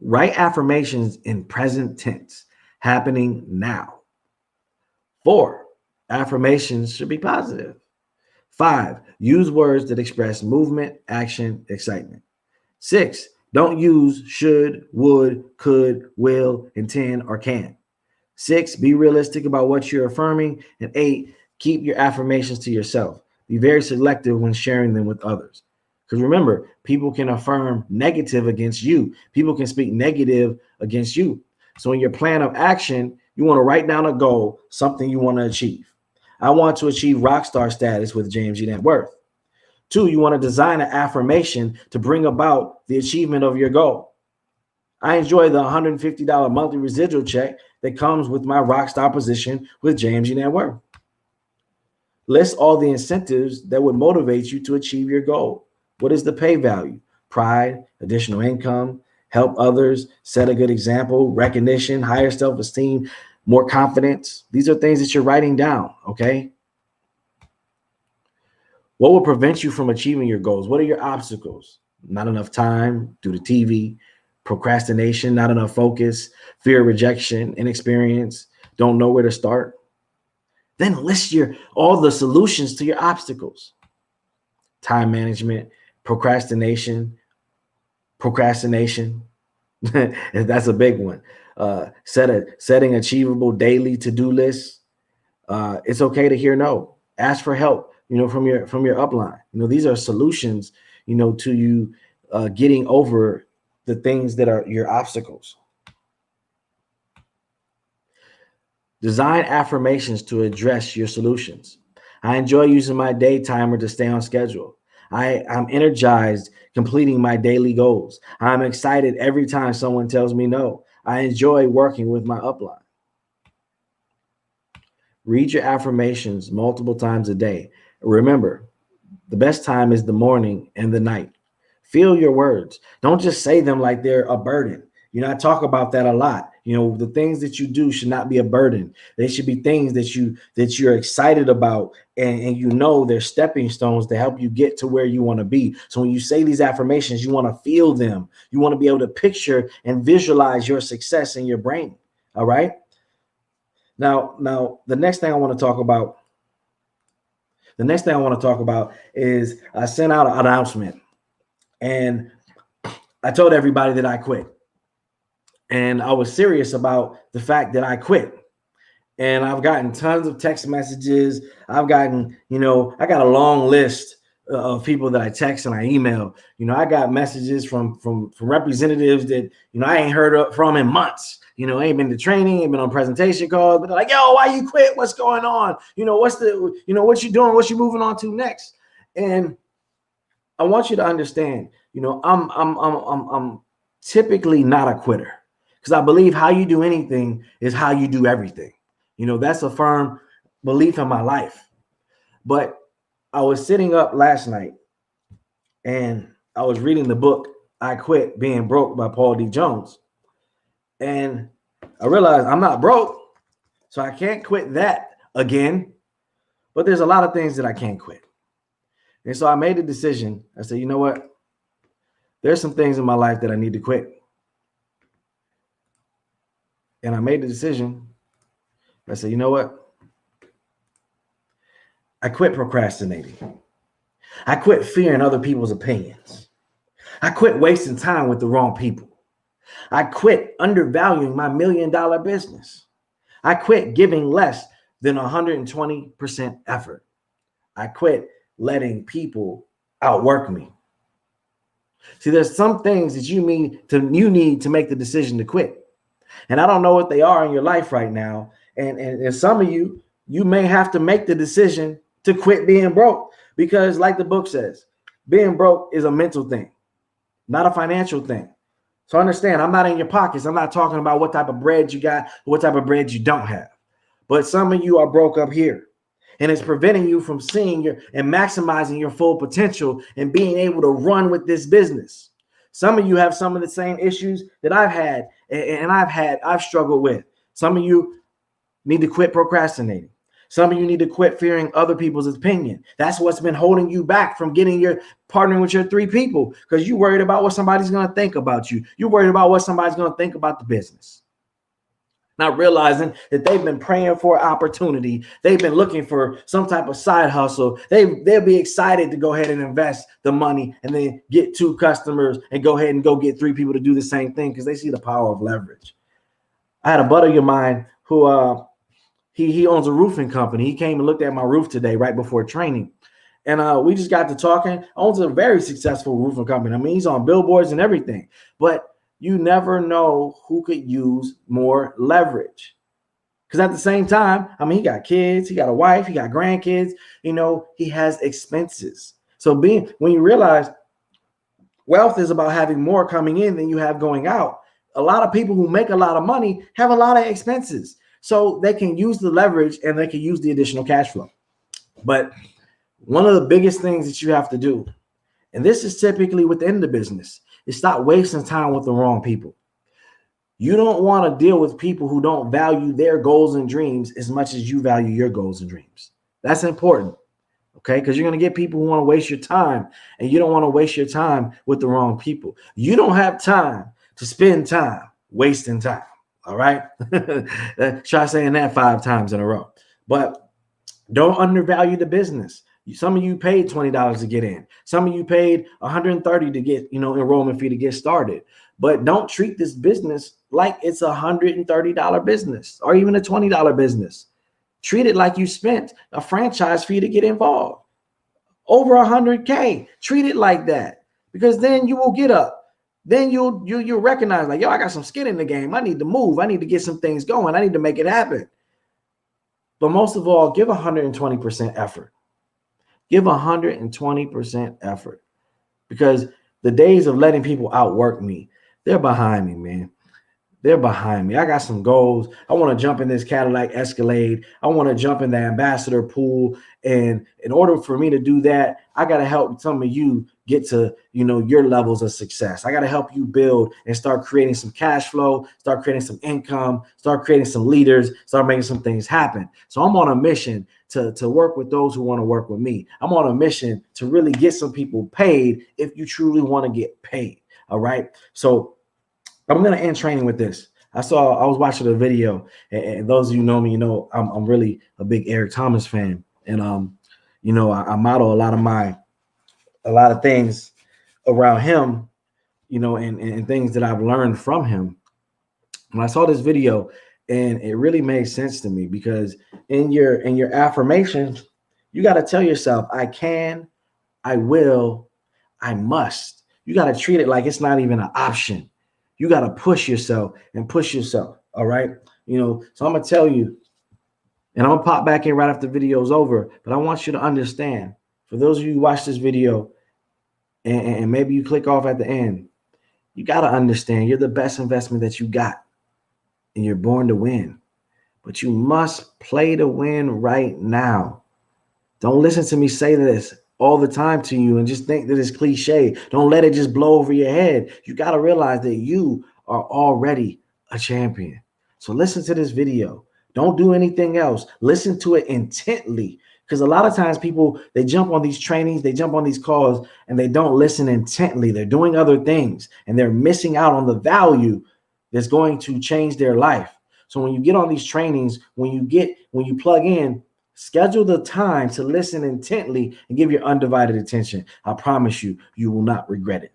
write affirmations in present tense, happening now. 4, affirmations should be positive. 5, use words that express movement, action, excitement. 6, don't use should, would, could, will, intend, or can. 6, be realistic about what you're affirming. And 8, keep your affirmations to yourself. Be very selective when sharing them with others. Because remember, people can affirm negative against you. People can speak negative against you. So in your plan of action, you want to write down a goal, something you want to achieve. I want to achieve rock star status with JMG Net Worth. 2, you want to design an affirmation to bring about the achievement of your goal. I enjoy the $150 monthly residual check that comes with my rockstar position with JMG Net Worth. List all the incentives that would motivate you to achieve your goal. What is the pay value? Pride, additional income, help others, set a good example, recognition, higher self-esteem, more confidence. These are things that you're writing down, okay? What will prevent you from achieving your goals? What are your obstacles? Not enough time due to TV, procrastination, not enough focus, fear of rejection, inexperience, don't know where to start. Then list all the solutions to your obstacles. Time management, procrastination. That's a big one. Setting achievable daily to-do lists. It's okay to hear no. Ask for help. From your upline. These are solutions, to you getting over the things that are your obstacles. Design affirmations to address your solutions. I enjoy using my day timer to stay on schedule. I'm energized completing my daily goals. I'm excited every time someone tells me no. I enjoy working with my upline. Read your affirmations multiple times a day. Remember, the best time is the morning and the night. Feel your words. Don't just say them like they're a burden. I talk about that a lot. The things that you do should not be a burden. They should be things that you're excited about, and they're stepping stones to help you get to where you want to be. So when you say these affirmations, you want to feel them. You want to be able to picture and visualize your success in your brain. All right. Now, the next thing I want to talk about is I sent out an announcement, and I told everybody that I quit. And I was serious about the fact that I quit. And I've gotten tons of text messages. I've gotten, I got a long list of people that I text and I email. I got messages from representatives that, I ain't heard from in months. Ain't been to training, ain't been on presentation calls, but they're like, yo, why you quit? What's going on? What you doing? What you moving on to next? And I want you to understand, I'm typically not a quitter, because I believe how you do anything is how you do everything. That's a firm belief in my life. But I was sitting up last night and I was reading the book, I Quit Being Broke by Paul D. Jones. And I realized I'm not broke, so I can't quit that again. But there's a lot of things that I can't quit. And so I made a decision. I said, you know what? There's some things in my life that I need to quit. And I made the decision. I said, you know what? I quit procrastinating. I quit fearing other people's opinions. I quit wasting time with the wrong people. I quit undervaluing my $1 million business. I quit giving less than 120% effort. I quit letting people outwork me. See, there's some things that you need to make the decision to quit. And I don't know what they are in your life right now. And some of you may have to make the decision to quit being broke, because like the book says, being broke is a mental thing, not a financial thing. So understand, I'm not in your pockets. I'm not talking about what type of bread you got, or what type of bread you don't have. But some of you are broke up here, and it's preventing you from seeing and maximizing your full potential and being able to run with this business. Some of you have some of the same issues that I've had and I've struggled with. Some of you need to quit procrastinating. Some of you need to quit fearing other people's opinion. That's what's been holding you back from partnering with your 3 people, because you're worried about what somebody's going to think about you. You're worried about what somebody's going to think about the business. Not realizing that they've been praying for opportunity. They've been looking for some type of side hustle. They'll be excited to go ahead and invest the money and then get 2 customers and go ahead and go get 3 people to do the same thing, because they see the power of leverage. I had a buddy of mine who he owns a roofing company. He came and looked at my roof today right before training. And we just got to talking. Owns a very successful roofing company. I mean, he's on billboards and everything. But you never know who could use more leverage. Because at the same time, I mean, he got kids, he got a wife, he got grandkids, he has expenses. So when you realize wealth is about having more coming in than you have going out, a lot of people who make a lot of money have a lot of expenses. So they can use the leverage and they can use the additional cash flow. But one of the biggest things that you have to do, and this is typically within the business, is stop wasting time with the wrong people. You don't want to deal with people who don't value their goals and dreams as much as you value your goals and dreams. That's important, okay? Because you're going to get people who want to waste your time, and you don't want to waste your time with the wrong people. You don't have time to spend time wasting time, all right? Try saying that 5 times in a row. But don't undervalue the business. Some of you paid $20 to get in. Some of you paid $130 to get, enrollment fee to get started. But don't treat this business like it's a $130 business or even a $20 business. Treat it like you spent a franchise fee to get involved. Over $100K. Treat it like that, because then you will get up. Then you'll recognize, like, yo, I got some skin in the game. I need to move. I need to get some things going. I need to make it happen. But most of all, give 120% effort. Give 120% effort, because the days of letting people outwork me, they're behind me, man. They're behind me. I got some goals. I want to jump in this Cadillac Escalade. I want to jump in the ambassador pool. And in order for me to do that, I got to help some of you get to, your levels of success. I got to help you build and start creating some cash flow, start creating some income, start creating some leaders, start making some things happen. So I'm on a mission to work with those who want to work with me. I'm on a mission to really get some people paid if you truly want to get paid. All right. So I'm going to end training with this. I was watching a video, and those of you know me, I'm really a big Eric Thomas fan. And, I model a lot of things around him, and things that I've learned from him. When I saw this video, And it really made sense to me because in your affirmations, you got to tell yourself, I can, I will, I must. You got to treat it like it's not even an option. You got to push yourself and push yourself. All right. So I'm going to tell you, and I'm going to pop back in right after the video's over, but I want you to understand, for those of you who watch this video and maybe you click off at the end, you got to understand you're the best investment that you got. And you're born to win, but you must play to win right now. Don't listen to me say this all the time to you and just think that it's cliche. Don't let it just blow over your head. You got to realize that you are already a champion. So listen to this video. Don't do anything else. Listen to it intently, because a lot of times people, they jump on these trainings, they jump on these calls, and they don't listen intently. They're doing other things, and they're missing out on the value that's going to change their life. So when you get on these trainings, when you plug in, schedule the time to listen intently and give your undivided attention. I promise you, you will not regret it.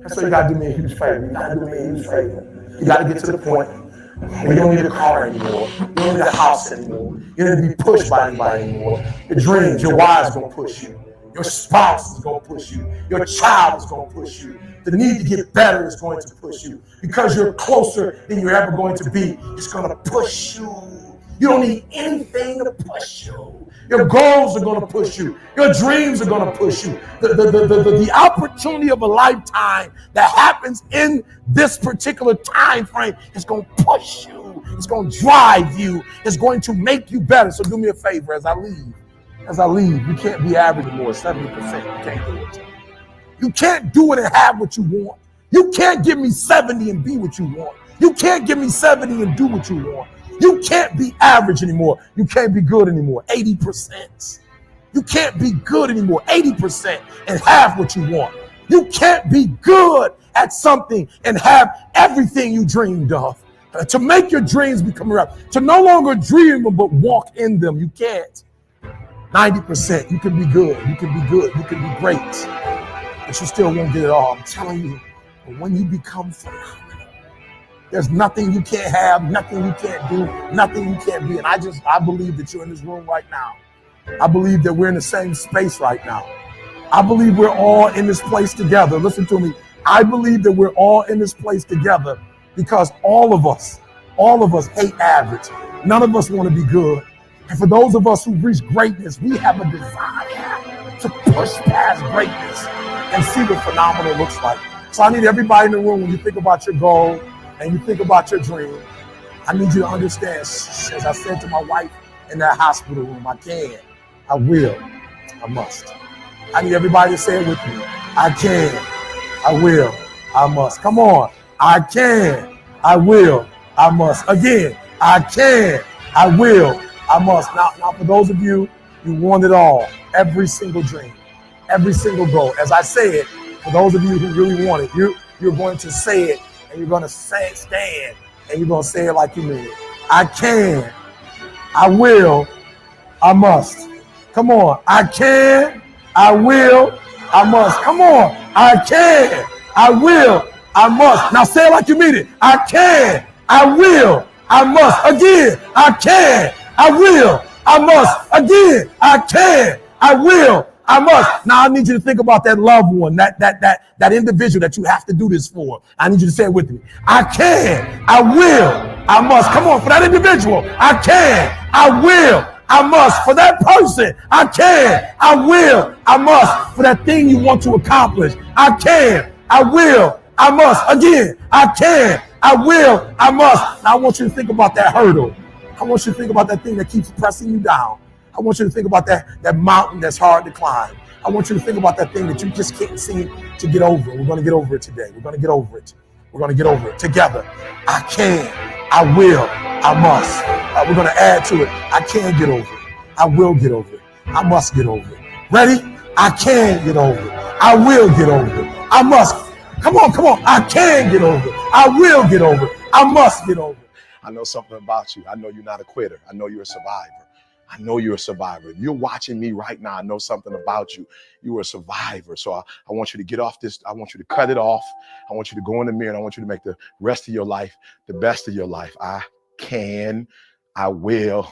So you gotta do me a huge favor. You gotta do me a huge favor. You gotta get to the point where you don't need a car anymore. You don't need a house anymore. You don't need to be pushed by anybody anymore. Your dreams, your wives gonna push you. Your spouse is gonna push you. Your child is gonna push you. The need to get better is going to push you. Because you're closer than you're ever going to be, it's gonna push you. You don't need anything to push you. Your goals are going to push you. Your dreams are going to push you. The opportunity of a lifetime that happens in this particular time frame is going to push you. It's going to drive you. It's going to make you better. So do me a favor as I leave. You can't be average anymore. 70%. You can't do it. You can't do it and have what you want. You can't give me 70 and be what you want. You can't give me 70 and do what you want. You can't be average anymore. You can't be good anymore. 80%. You can't be good anymore. 80% and have what you want. You can't be good at something and have everything you dreamed of. To make your dreams become reality. To no longer dream them but walk in them. You can't. 90%. You can be good. You can be good. You can be great. But you still won't get it all. I'm telling you. But when you become phenomenal, there's nothing you can't have, nothing you can't do, nothing you can't be. And I believe that you're in this room right now. I believe that we're in the same space right now. I believe we're all in this place together. Listen to me. I believe that we're all in this place together because all of us hate average. None of us want to be good. And for those of us who reach greatness, we have a desire to push past greatness and see what phenomenal looks like. So I need everybody in the room, when you think about your goal, and you think about your dream, I need you to understand, as I said to my wife in that hospital room, I can, I will, I must. I need everybody to say it with me. I can, I will, I must. Come on. I can, I will, I must. Again, I can, I will, I must. Now for those of you who want it all, every single dream, every single goal, as I say it, for those of you who really want it, you're going to say it. And you're going to stand, and you're going to say it like you mean it. I can, I will, I must. Come on. I can, I will, I must. Come on. I can, I will, I must. Now say it like you mean it. I can, I will, I must. Again, I can, I will, I must. Again, I can, I will, I must. Now I need you to think about that loved one, that individual that you have to do this for. I need you to say it with me. I can, I will, I must. Come on, for that individual. I can, I will, I must. For that person, I can, I will, I must. For that thing you want to accomplish, I can, I will, I must. Again, I can, I will, I must. Now I want you to think about that hurdle. I want you to think about that thing that keeps pressing you down. I want you to think about that mountain that's hard to climb. I want you to think about that thing that you just can't seem to get over. We're going to get over it today. We're going to get over it. We're going to get over it together. I can, I will, I must. We're going to add to it. I can get over it. I will get over it. I must get over it. Ready? I can get over it. I will get over it. I must. Come on. I can get over it. I will get over it. I must get over it. I know something about you. I know you're not a quitter. I know you're a survivor. I know you're a survivor. If you're watching me right now, I know something about you. You are a survivor. So I want you to get off this. I want you to cut it off. I want you to go in the mirror and I want you to make the rest of your life the best of your life. I can, I will,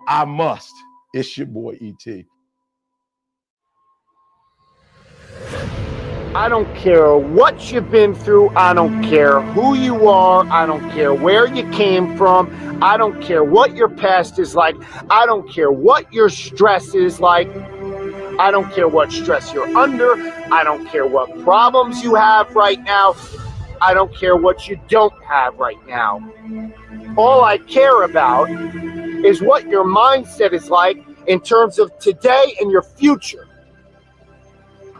I must. It's your boy E.T. I don't care what you've been through. I don't care who you are. I don't care where you came from. I don't care what your past is like. I don't care what your stress is like. I don't care what stress you're under. I don't care what problems you have right now. I don't care what you don't have right now. All I care about is what your mindset is like in terms of today and your future.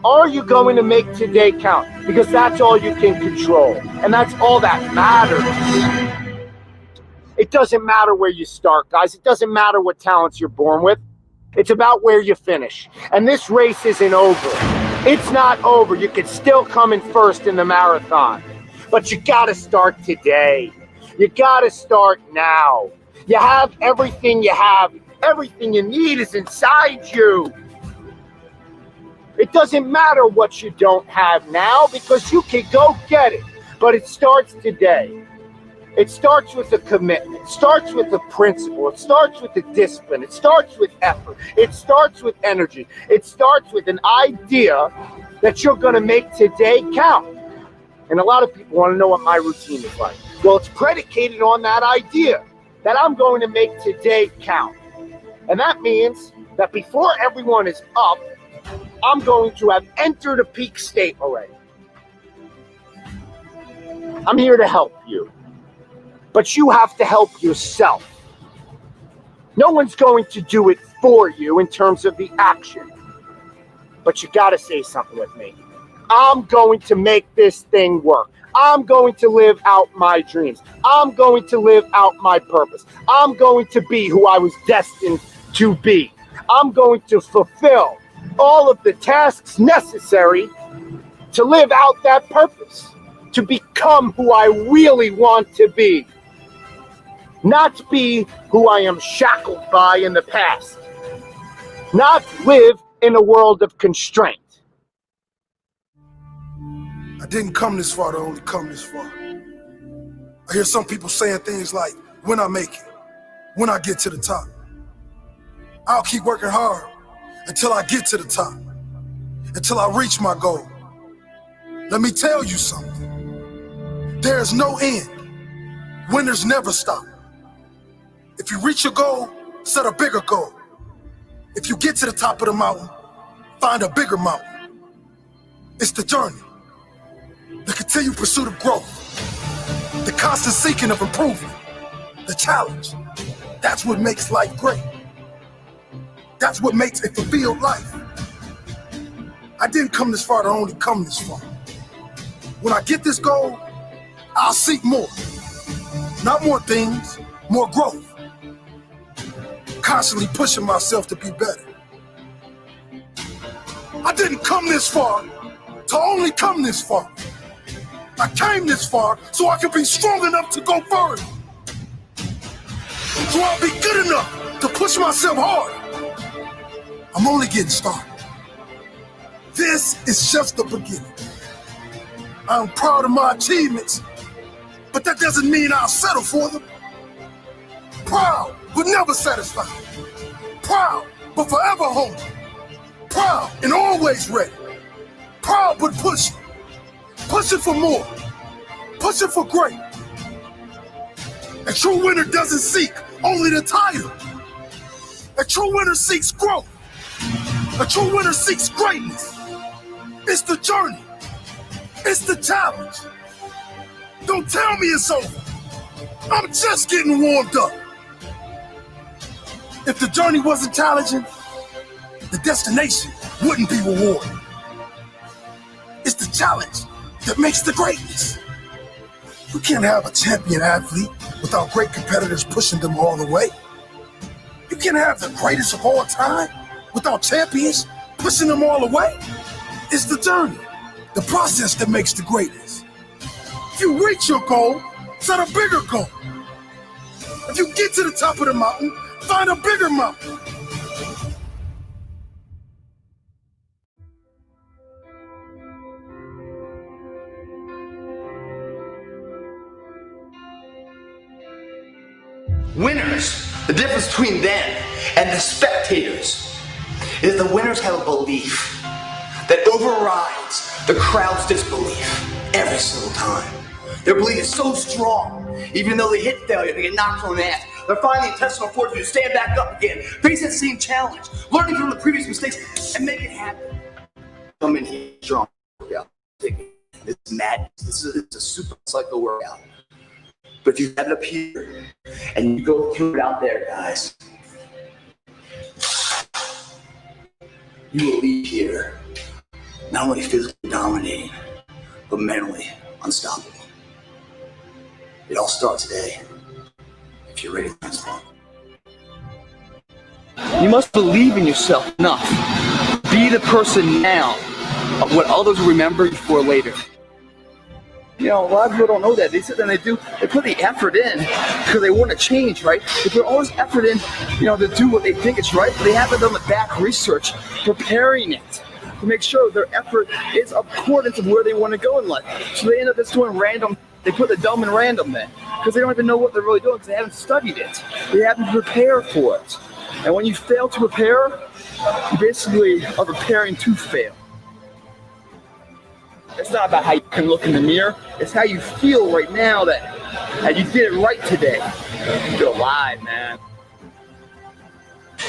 Are you going to make today count? Because that's all you can control. And that's all that matters. It doesn't matter where you start, guys. It doesn't matter what talents you're born with. It's about where you finish. And this race isn't over. It's not over. You could still come in first in the marathon. But you got to start today. You got to start now. You have everything you have. Everything you need is inside you. It doesn't matter what you don't have now because you can go get it. But it starts today. It starts with a commitment. It starts with a principle. It starts with a discipline. It starts with effort. It starts with energy. It starts with an idea that you're going to make today count. And a lot of people want to know what my routine is like. Well, it's predicated on that idea that I'm going to make today count. And that means that before everyone is up, I'm going to have entered a peak state already. I'm here to help you. But you have to help yourself. No one's going to do it for you in terms of the action. But you got to say something with me. I'm going to make this thing work. I'm going to live out my dreams. I'm going to live out my purpose. I'm going to be who I was destined to be. I'm going to fulfill all of the tasks necessary to live out that purpose, to become who I really want to be, not be who I am shackled by in the past, not live in a world of constraint. I didn't come this far to only come this far. I hear some people saying things like, when I make it, when I get to the top. I'll keep working hard until I get to the top, until I reach my goal. Let me tell you something. There's no end. Winners never stop. If you reach your goal, set a bigger goal. If you get to the top of the mountain, find a bigger mountain. It's the journey, the continued pursuit of growth, the constant seeking of improvement, the challenge. That's what makes life great. That's what makes a fulfilled life. I didn't come this far to only come this far. When I get this goal, I'll seek more. Not more things, more growth. Constantly pushing myself to be better. I didn't come this far to only come this far. I came this far so I can be strong enough to go further. So I'll be good enough to push myself hard. I'm only getting started. This is just the beginning. I'm proud of my achievements, but that doesn't mean I'll settle for them. Proud, but never satisfied. Proud, but forever hungry. Proud and always ready. Proud, but pushing. Pushing for more. Pushing for great. A true winner doesn't seek only the title. A true winner seeks growth. A true winner seeks greatness. It's the journey. It's the challenge. Don't tell me it's over. I'm just getting warmed up. If the journey wasn't challenging, the destination wouldn't be rewarding. It's the challenge that makes the greatness. You can't have a champion athlete without great competitors pushing them all the way. You can't have the greatest of all time without champions pushing them all the way. It's the journey, the process that makes the greatness. If you reach your goal, set a bigger goal. If you get to the top of the mountain, find a bigger mountain. Winners, the difference between them and the spectators is the winners have a belief that overrides the crowd's disbelief every single time. Their belief is so strong, even though they hit failure, they get knocked on the ass. They're finding the intestinal fortitude to stand back up again, face that same challenge, learning from the previous mistakes, and make it happen. Come in here strong. This is madness. This is a super cycle workout. But if you have it up here and you go through it out there, guys, you will leave here not only physically dominating, but mentally unstoppable. It all starts today if you're ready to transform. You must believe in yourself enough. Be the person now of what others will remember you for later. You know, a lot of people don't know that. They sit there and they put the effort in because they want to change, right? They put all this effort in, to do what they think is right, but they haven't done the back research, preparing it to make sure their effort is accordance of where they want to go in life. So they end up just doing random. They put the dumb in random then because they don't even know what they're really doing because they haven't studied it. They haven't prepared for it. And when you fail to prepare, you basically are preparing to fail. It's not about how you can look in the mirror. It's how you feel right now that you did it right today. You're alive, man.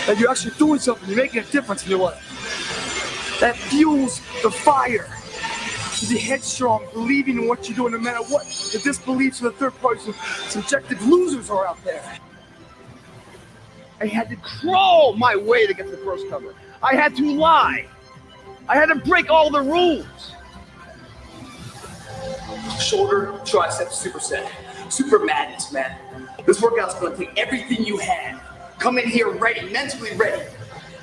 That you're actually doing something. You're making a difference in your life. That fuels the fire. To be headstrong, believing in what you're doing no matter what. The disbeliefs of the third party, subjective losers are out there. I had to crawl my way to get to the first cover. I had to lie. I had to break all the rules. Shoulder, tricep, superset. Super madness, man. This workout's gonna take everything you have. Come in here ready, mentally ready.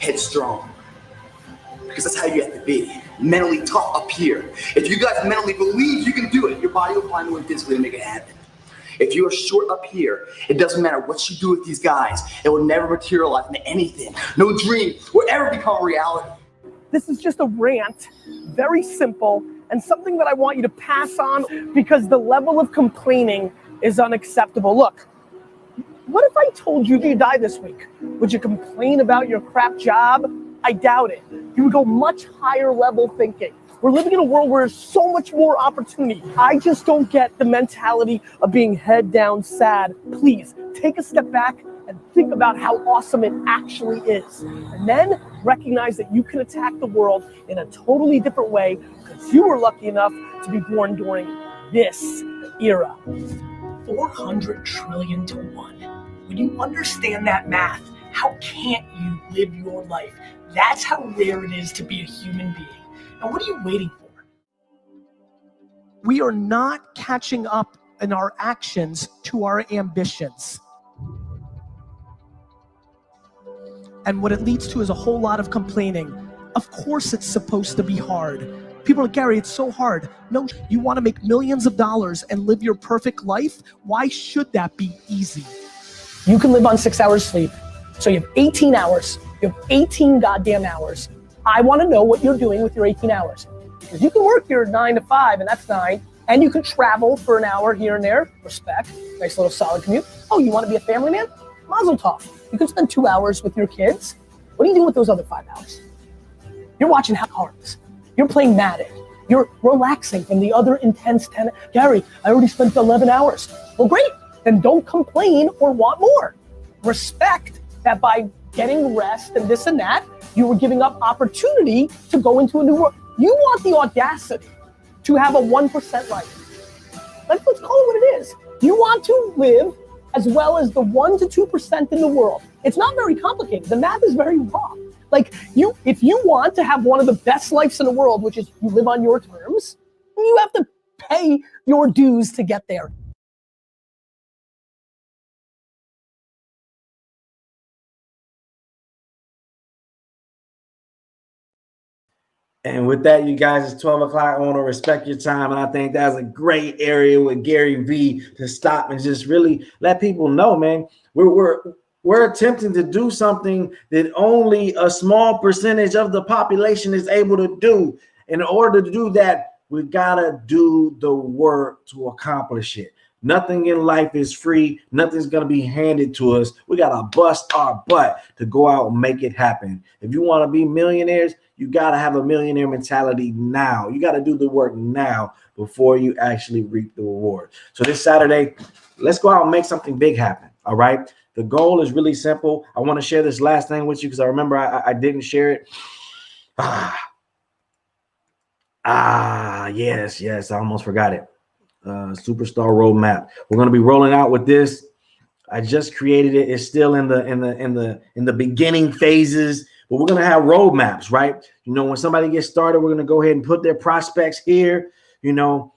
Headstrong. Because that's how you have to be. Mentally tough up here. If you guys mentally believe you can do it, your body will find a way physically to make it happen. If you are short up here, it doesn't matter what you do with these guys. It will never materialize into anything. No dream will ever become a reality. This is just a rant, very simple, and something that I want you to pass on because the level of complaining is unacceptable. Look, what if I told you you die this week? Would you complain about your crap job? I doubt it. You would go much higher level thinking. We're living in a world where there's so much more opportunity. I just don't get the mentality of being head down sad. Please take a step back and think about how awesome it actually is. And then recognize that you can attack the world in a totally different way because you were lucky enough to be born during this era. 400 trillion to 1. When you understand that math, how can't you live your life? That's how rare it is to be a human being. And what are you waiting for? We are not catching up in our actions to our ambitions. And what it leads to is a whole lot of complaining. Of course it's supposed to be hard. People are like, Gary, it's so hard. No, you want to make millions of dollars and live your perfect life? Why should that be easy? You can live on 6 hours sleep. So you have 18 hours. You have 18 goddamn hours. I want to know what you're doing with your 18 hours. Because you can work your 9 to 5, and that's 9. And you can travel for an hour here and there. Respect. Nice little solid commute. Oh, you want to be a family man? Mazel tov. You can spend 2 hours with your kids. What are you doing with those other 5 hours? You're watching House of Cards. You're playing Madden. You're relaxing from the other intense 10. Gary, I already spent 11 hours. Well, great. Then don't complain or want more. Respect that by getting rest and this and that, you were giving up opportunity to go into a new world. You want the audacity to have a 1% life. Let's call it what it is. You want to live as well as the 1 to 2% in the world. It's not very complicated. The math is very raw. Like if you want to have one of the best lives in the world, which is you live on your terms, you have to pay your dues to get there. And with that, you guys, it's 12 o'clock. I want to respect your time. And I think that's a great area with Gary Vee to stop and just really let people know, man, we're attempting to do something that only a small percentage of the population is able to do. In order to do that, we got to do the work to accomplish it. Nothing in life is free. Nothing's going to be handed to us. We got to bust our butt to go out and make it happen. If you want to be millionaires, you got to have a millionaire mentality now. You got to do the work now before you actually reap the reward. So this Saturday, let's go out and make something big happen. All right. The goal is really simple. I want to share this last thing with you because I remember I didn't share it. Yes. I almost forgot it. Superstar roadmap. We're going to be rolling out with this. I just created it. It's still in the beginning phases, but we're going to have roadmaps, right? You know, when somebody gets started, we're going to go ahead and put their prospects here. You know,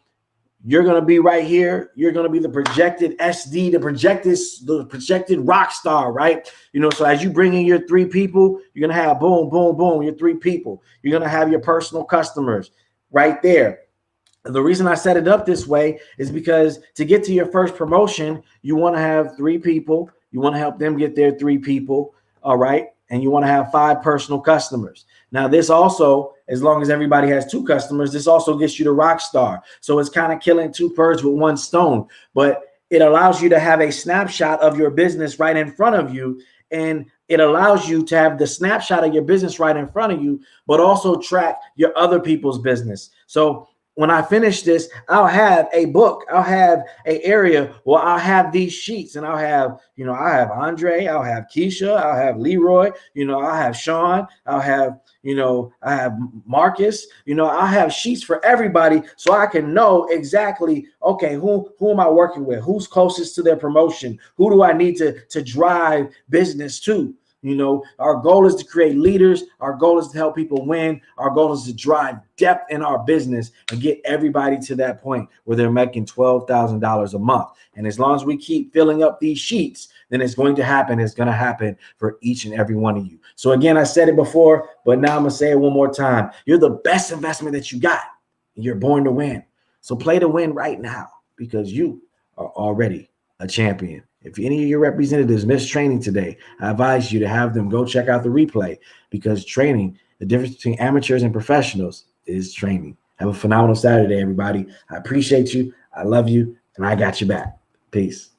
you're going to be right here. You're going to be the projected SD, the projected rock star, right? You know, so as you bring in your 3 people, you're going to have boom, boom, boom, your 3 people. You're going to have your personal customers right there. The reason I set it up this way is because to get to your first promotion, you want to have 3 people. You want to help them get their 3 people. All right. And you want to have 5 personal customers. Now, this also, as long as everybody has 2 customers, this also gets you the rock star. So it's kind of killing 2 birds with 1 stone, but it allows you to have a snapshot of your business right in front of you. And it allows you to have the snapshot of your business right in front of you, but also track your other people's business. So when I finish this, I'll have a book. I'll have an area where I'll have these sheets, and I'll have, you know, I have Andre, I'll have Keisha, I'll have Leroy, you know, I'll have Sean, I'll have, you know, I have Marcus, you know, I'll have sheets for everybody so I can know exactly, okay, who am I working with? Who's closest to their promotion? Who do I need to drive business to? You know, our goal is to create leaders. Our goal is to help people win. Our goal is to drive depth in our business and get everybody to that point where they're making $12,000 a month. And as long as we keep filling up these sheets, then it's going to happen. It's going to happen for each and every one of you. So again, I said it before, but now I'm going to say it one more time. You're the best investment that you got. You're born to win. So play to win right now because you are already a champion. If any of your representatives missed training today, I advise you to have them go check out the replay because training, the difference between amateurs and professionals is training. Have a phenomenal Saturday, everybody. I appreciate you. I love you. And I got you back. Peace.